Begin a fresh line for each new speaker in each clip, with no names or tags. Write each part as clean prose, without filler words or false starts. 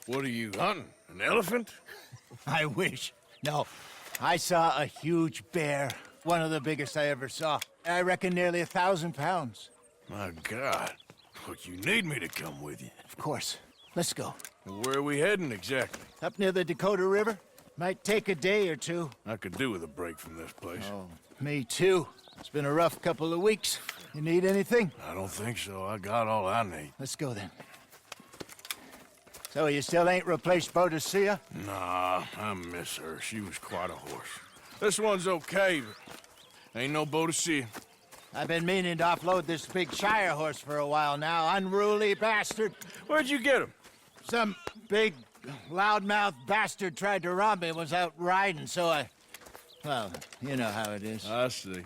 What are you hunting? An elephant?
I wish. No, I saw a huge bear. One of the biggest I ever saw. I reckon nearly 1,000 pounds.
My God. Look, you need me to come with you.
Of course. Let's go.
Where are we heading exactly?
Up near the Dakota River. Might take a day or two.
I could do with a break from this place.
Oh, me too. It's been a rough couple of weeks. You need anything?
I don't think so. I got all I need.
Let's go then. So you still ain't replaced Boadicea?
Nah, I miss her. She was quite a horse. This one's okay, but ain't no Boadicea.
I've been meaning to offload this big Shire horse for a while now. Unruly bastard.
Where'd you get him?
Some big, loudmouth bastard tried to rob me, was out riding, so I... Well, you know how it is.
I see.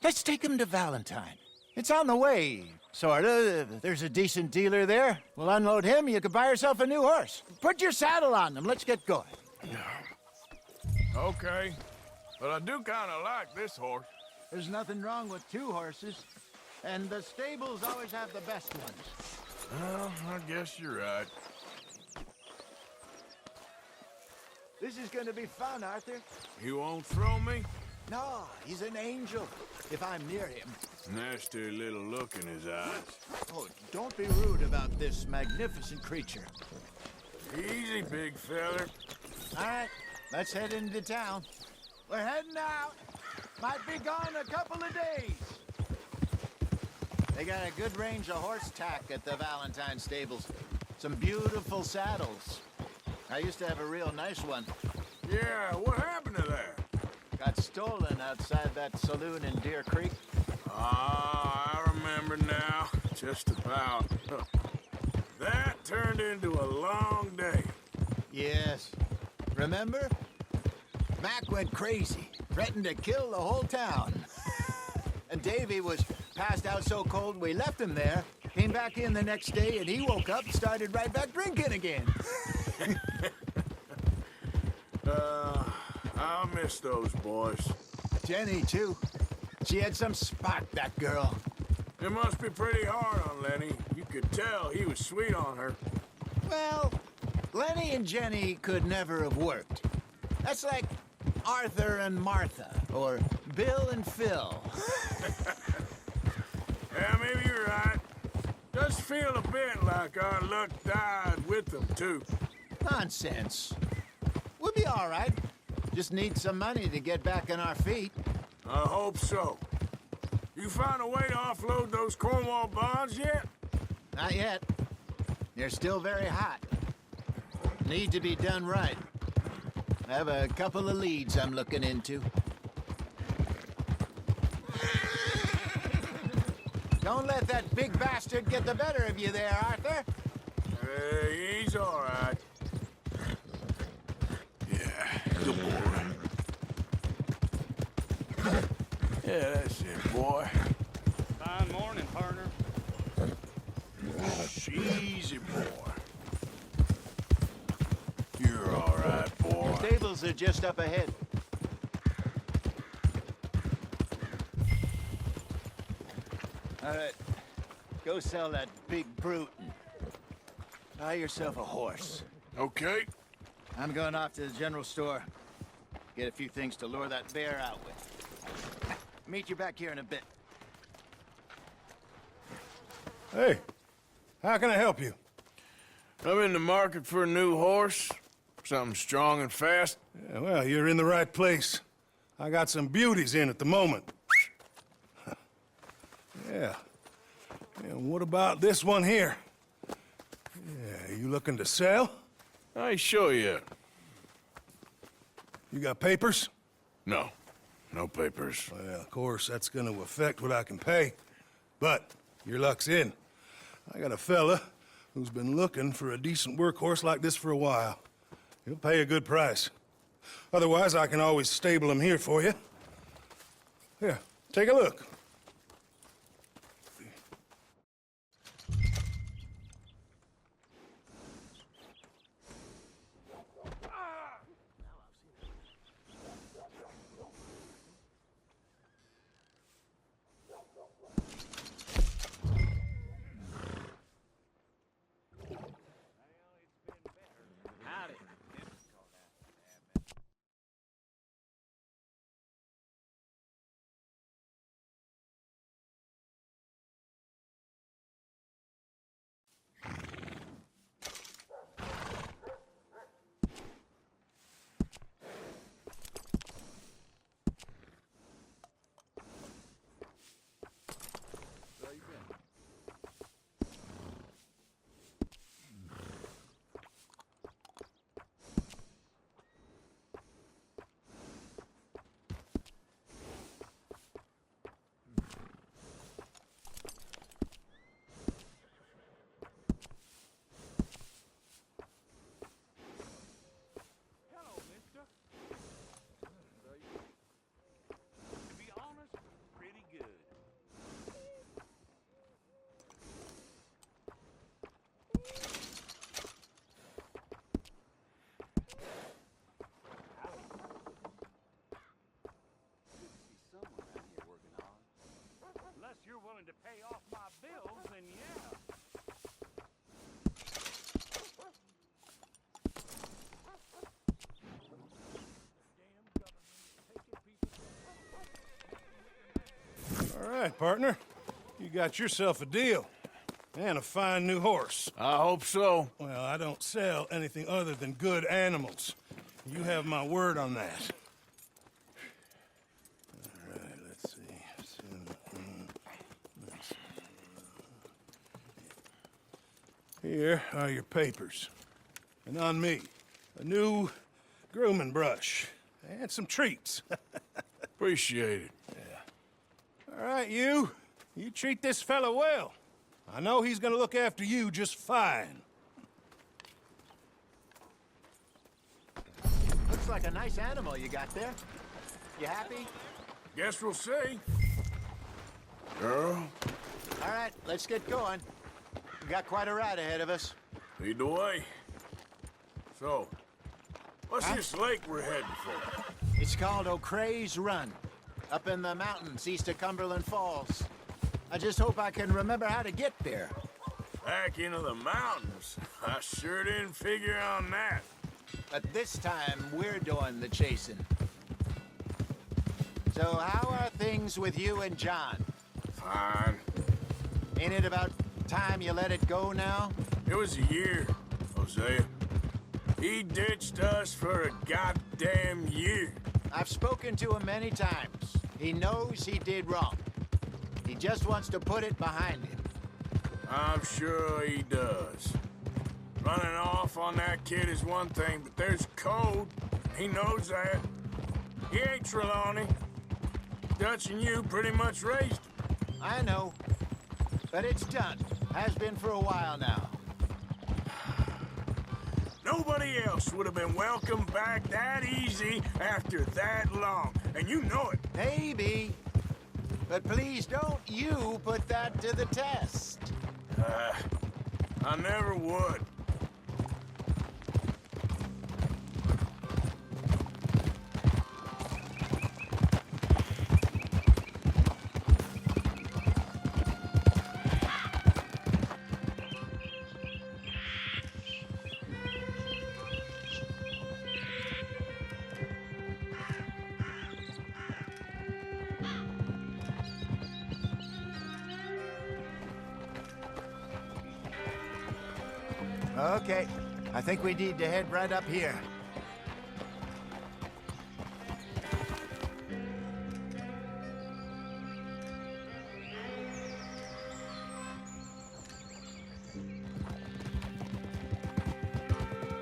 Let's take him to Valentine. It's on the way, sorta. There's a decent dealer there. We'll unload him, you can buy yourself a new horse. Put your saddle on him, let's get going.
Okay, but I do kind of like this horse.
There's nothing wrong with two horses, and the stables always have the best ones.
Well, I guess you're right.
This is gonna be fun, Arthur.
You won't throw me?
No, he's an angel, if I'm near him.
Nasty little look in his eyes.
Oh, don't be rude about this magnificent creature.
Easy, big feller.
All right, let's head into town. We're heading out. Might be gone a couple of days. They got a good range of horse tack at the Valentine stables. Some beautiful saddles. I used to have a real nice one.
Yeah, what happened to that?
Got stolen outside that saloon in Deer Creek.
Ah, I remember now. Just about. That turned into a long day.
Yes. Remember? Mac went crazy, threatened to kill the whole town. And Davy was passed out so cold we left him there. Came back in the next day and he woke up and started right back drinking again.
I'll miss those boys.
Jenny, too. She had some spark, that girl.
It must be pretty hard on Lenny. You could tell he was sweet on her.
Well, Lenny and Jenny could never have worked. That's like Arthur and Martha, or Bill and Phil.
Yeah, maybe you're right. Does feel a bit like our luck died with them, too.
Nonsense. We'll be all right. Just need some money to get back on our feet.
I hope so. You found a way to offload those Cornwall bonds yet?
Not yet. They're still very hot. Need to be done right. I have a couple of leads I'm looking into. Don't let that big bastard get the better of you there, Arthur.
He's all right. Yeah, good boy. Yeah, that's it, boy.
Fine morning, partner.
Easy, boy. You're all right, boy.
Stables are just up ahead. All right, go sell that big brute and buy yourself a horse.
Okay.
I'm going off to the general store. Get a few things to lure that bear out with. Meet you back here in a bit.
Hey, how can I help you?
I'm in the market for a new horse. Something strong and fast.
Yeah, well, you're in the right place. I got some beauties in at the moment. Yeah. And what about this one here? Yeah, you looking to sell?
I ain't sure yet.
You got papers?
No. No papers.
Well, of course, that's gonna affect what I can pay. But your luck's in. I got a fella who's been looking for a decent workhorse like this for a while. He'll pay a good price. Otherwise, I can always stable him here for you. Here, take a look.
Unless you're willing to pay off my bills, then yeah.
All right, partner. You got yourself a deal. And a fine new horse.
I hope so.
Well, I don't sell anything other than good animals. You have my word on that. All right, let's see. Here are your papers. And on me, a new grooming brush. And some treats.
Appreciate it.
All right, you. You treat this fella well. I know he's gonna look after you just fine.
Looks like a nice animal you got there. You happy?
Guess we'll see. Girl,
All right, let's get going. We got quite a ride ahead of us.
lead the way. So, what's this lake we're heading for?
It's called O'Creagh's Run, up in the mountains east of Cumberland Falls. I just hope I can remember how to get there.
Back into the mountains. I sure didn't figure on that.
But this time, we're doing the chasing. So how are things with you and John?
Fine.
Ain't it about time you let it go now?
It was a year, Hosea. He ditched us for a goddamn year.
I've spoken to him many times. He knows he did wrong. He just wants to put it behind him.
I'm sure he does. Running off on that kid is one thing, but there's code. He knows that. He ain't Trelawney. Dutch and you pretty much raised him.
I know. But it's done. Has been for a while now.
Nobody else would have been welcomed back that easy after that long. And you know it.
Maybe. But please don't you put that to the test.
I never would.
Okay. I think we need to head right up here.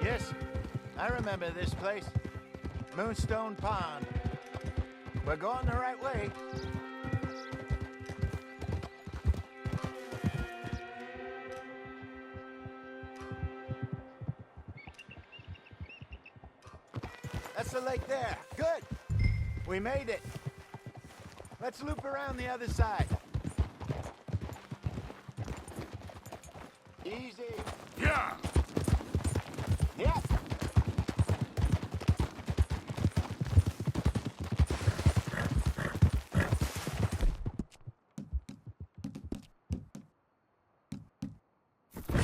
Yes, I remember this place. Moonstone Pond. We're going the right way. That's the lake there. Good. We made it. Let's loop around the other side. Easy.
Yeah.
Yep.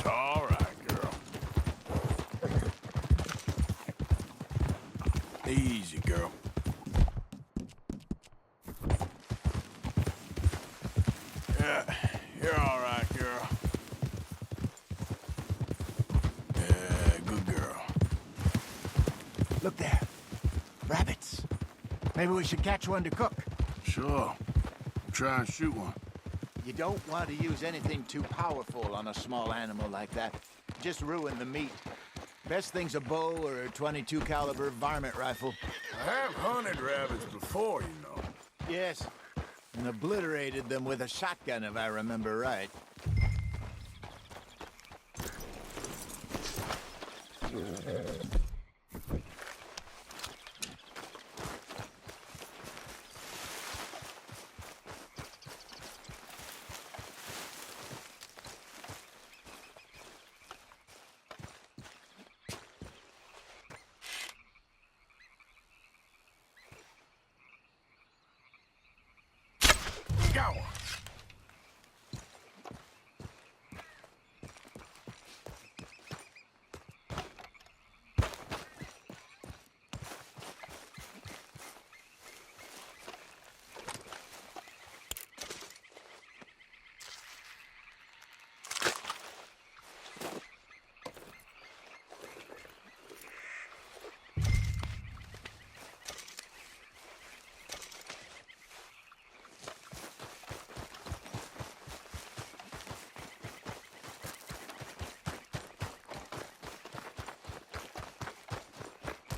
All right, girl. Easy, girl. Yeah, you're all right, girl. Yeah, good girl.
Look there. Rabbits. Maybe we should catch one to cook.
Sure. Try and shoot one.
You don't want to use anything too powerful on a small animal like that. Just ruin the meat. Best thing's a bow or a .22 caliber varmint rifle.
I have hunted rabbits before, you know.
Yes. And obliterated them with a shotgun, if I remember right.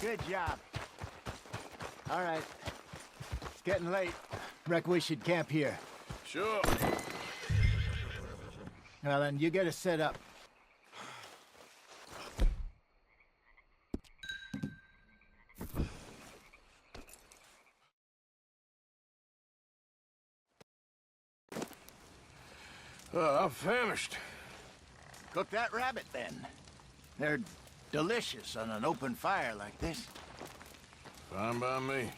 Good job. All right. It's getting late. Reckon we should camp here.
Sure.
Well, then, you get us set up.
I'm famished.
Cook that rabbit, then. They're delicious on an open fire like this.
Fine by me.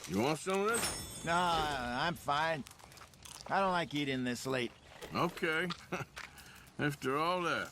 You want some of this?
No, I'm fine. I don't like eating this late.
Okay. After all that.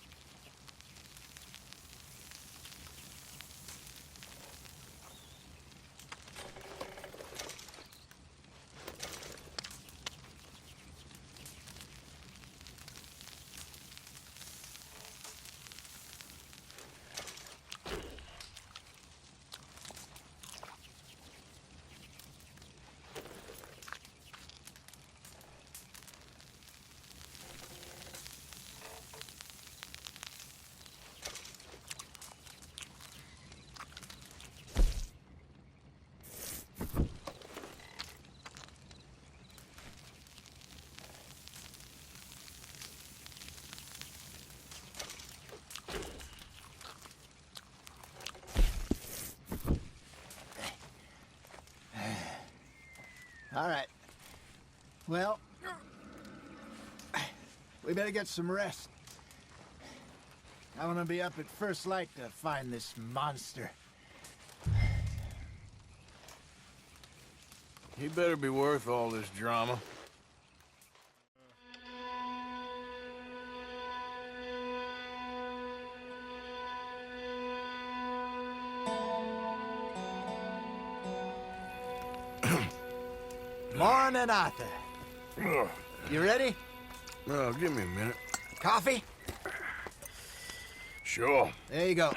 All right. Well, we better get some rest. I want to be up at first light to find this monster.
He better be worth all this drama.
Morning, Arthur.
Ugh.
You ready?
Well, give me a minute.
Coffee?
Sure.
There you go.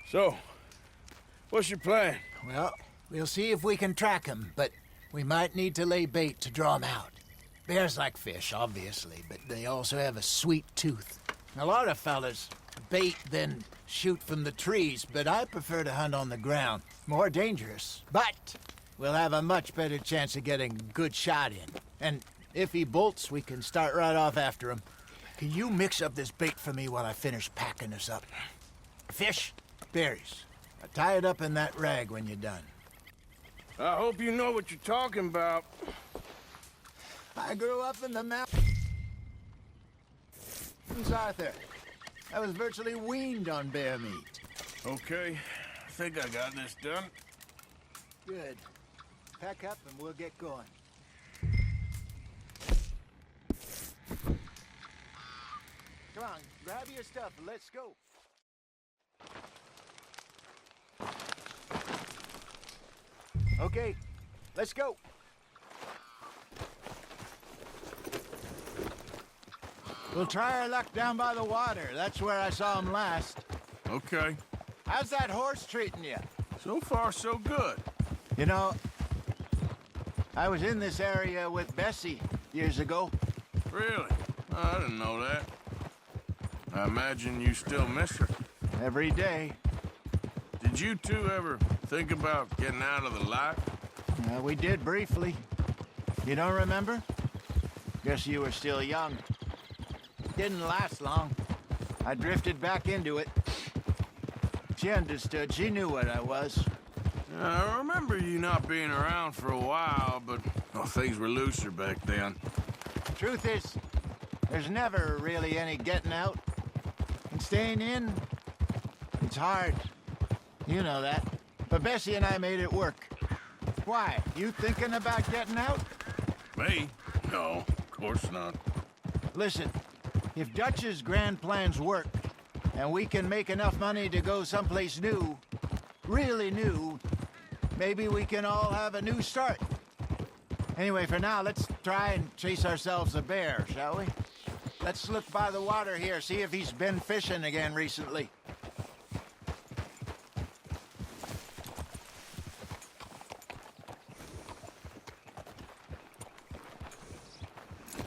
So, what's your plan?
Well, we'll see if we can track him, but we might need to lay bait to draw him out. Bears like fish, obviously, but they also have a sweet tooth. A lot of fellas bait, then shoot from the trees, but I prefer to hunt on the ground. More dangerous, but we'll have a much better chance of getting a good shot in. And if he bolts, we can start right off after him. Can you mix up this bait for me while I finish packing this up? Fish, berries. Tie it up in that rag when you're done.
I hope you know what you're talking about.
I grew up in the mountains, Arthur. I was virtually weaned on bear meat.
Okay, I think I got this done.
Good. Pack up and we'll get going. Come on, grab your stuff and let's go. Okay, let's go. We'll try our luck down by the water. That's where I saw him last.
Okay.
How's that horse treating you?
So far, so good.
You know, I was in this area with Bessie years ago.
Really? Oh, I didn't know that. I imagine you still miss her.
Every day.
Did you two ever think about getting out of the life?
We did briefly. You don't remember? Guess you were still young. Didn't last long. I drifted back into it. She understood. She knew what I was.
I remember you not being around for a while, but things were looser back then.
Truth is, there's never really any getting out. And staying in, it's hard. You know that. But Bessie and I made it work. Why? You thinking about getting out?
Me? No, of course not.
Listen, if Dutch's grand plans work, and we can make enough money to go someplace new, really new, maybe we can all have a new start. Anyway, for now, let's try and chase ourselves a bear, shall we? Let's look by the water here, see if he's been fishing again recently.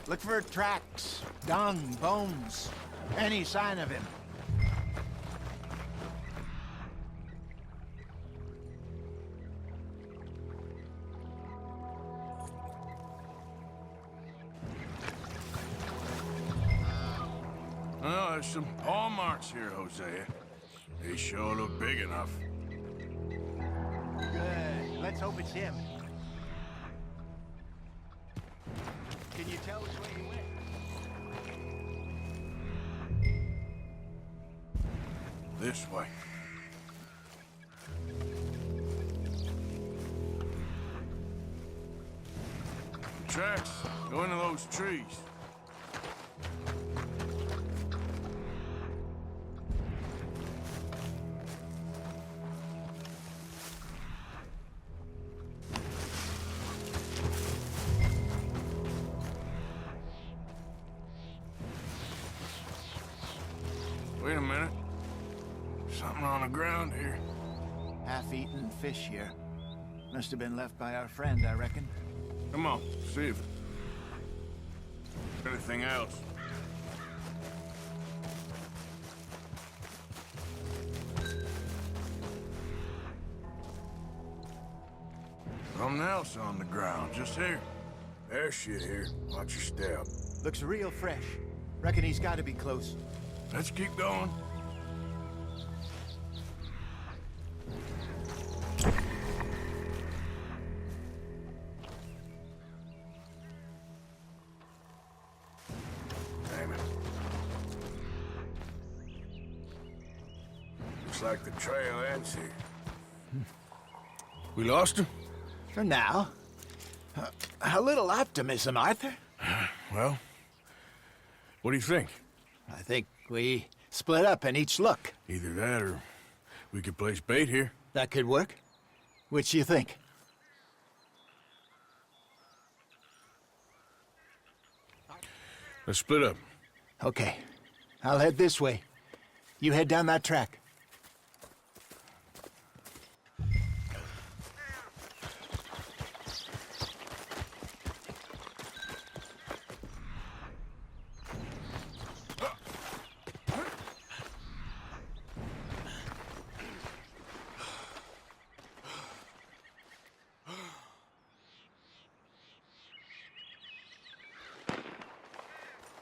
Look for tracks, dung, bones, any sign of him.
Oh, there's some paw marks here, Hosea. They sure look big enough.
Good. Let's hope it's him. Can you tell which way he went?
This way. The tracks go into those trees. Wait a minute. Something on the ground here.
Half-eaten fish here. Must have been left by our friend, I reckon.
Come on, see if anything else. Something else on the ground, just here. There's shit here. Watch your step.
Looks real fresh. Reckon he's got to be close.
Let's keep going. Damn it. Looks like the trail ends here. We lost him?
For now. A little optimism, Arthur.
Well, what do you think?
I think we split up and each look.
Either that or we could place bait here.
That could work. Which you think?
Let's split up.
Okay. I'll head this way. You head down that track.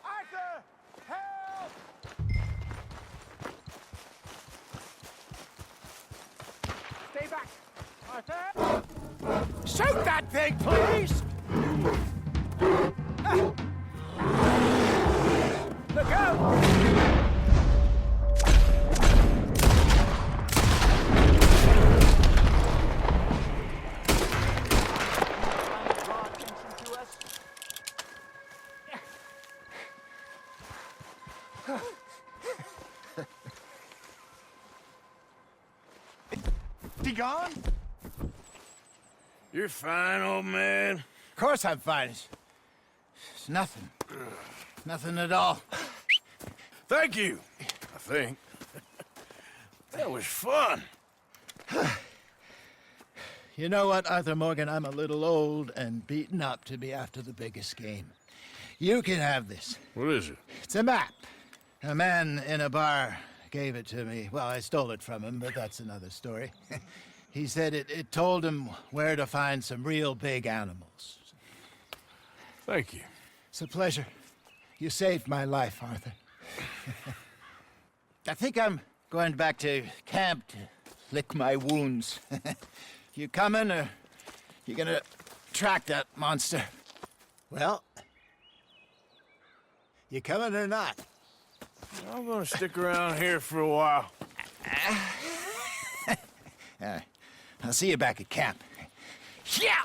Arthur! Help! Stay back! Arthur! Shoot that thing, please! Ah. Look out! He gone?
You're fine, old man.
Of course I'm fine. It's nothing. Nothing at all.
Thank you, I think. That was fun.
You know what, Arthur Morgan? I'm a little old and beaten up to be after the biggest game. You can have this.
What is it?
It's a map. A man in a bar gave it to me. Well, I stole it from him, but that's another story. He said it told him where to find some real big animals.
Thank you.
It's a pleasure. You saved my life, Arthur. I think I'm going back to camp to lick my wounds. You coming, or you gonna track that monster? Well, you coming or not?
I'm gonna stick around here for a while.
I'll see you back at camp. Yeah!